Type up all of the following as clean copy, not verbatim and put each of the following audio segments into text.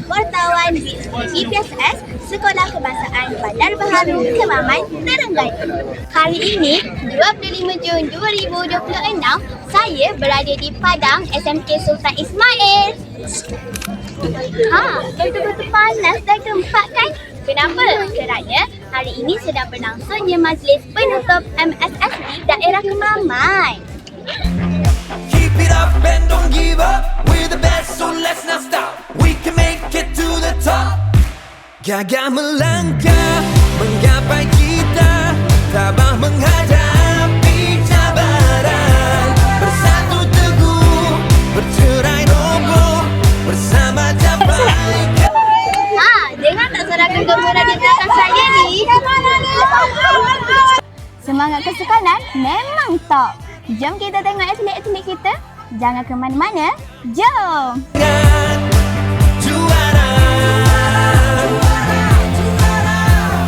wartawan BPSS Sekolah Kebangsaan Bandar Baharu Kemaman, Terengganu. Hari ini, 25 Jun 2026, saya berada di Padang SMK Sultan Ismail. Betul-betul panas dan gempak kan? Kenapa? Kerana hari ini sedang berlangsungnya majlis penutup MSSB daerah Kemaman. Keep it up and don't give up. We're the best, so let's not stop. We can make it to the top. Gagah melangkah, menggapai cita, tabah menghadapi cabaran. Bersatu teguh, bercerai roboh, bersama capai. Dengar tak suarakan gemuruh di belakang saya ni? Semangat kesukanan memang top. Jom kita tengok atlet-atlet kita. Jangan ke mana-mana. Jom! Juara,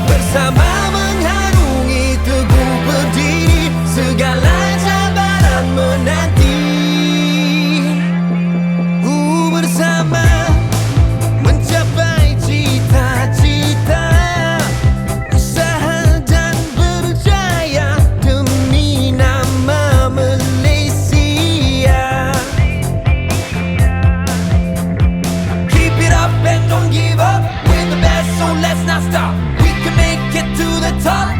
bersama mengharungi teguh berdiri, segala cabaran menanti. Bersama mencapai cita-cita, usaha dan berjaya demi nama Malaysia. Keep it up and don't give up. We're the best, so let's not stop. We can make it to the top.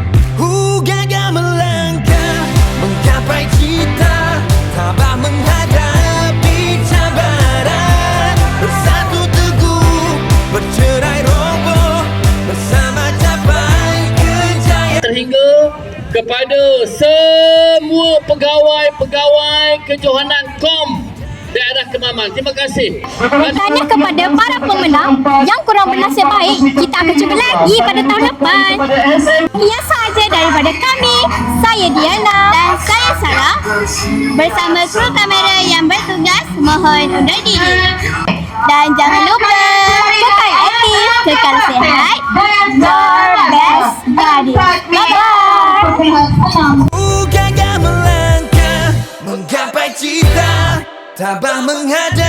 Gagah melangkah, menggapai cita, tabah menghadapi cabaran. Bersatu teguh, bercerai roboh, bersama capai kejayaan. Terhingga kepada semua pegawai-pegawai kejohanan KOM daerah Kemaman. Terima kasih. Tanya kepada para pemenang yang kurang bernasib baik, kita akan cuba lagi pada tahun depan. Ia sahaja daripada kami. Saya Diana dan saya Sarah. Bersama kru kamera yang bertugas, mohon undur diri. Dan jangan lupa, kekal aktif, kekal sihat. Your best buddy. Bye-bye. Gagah melangkah, menggapai cita, tabah menghadapi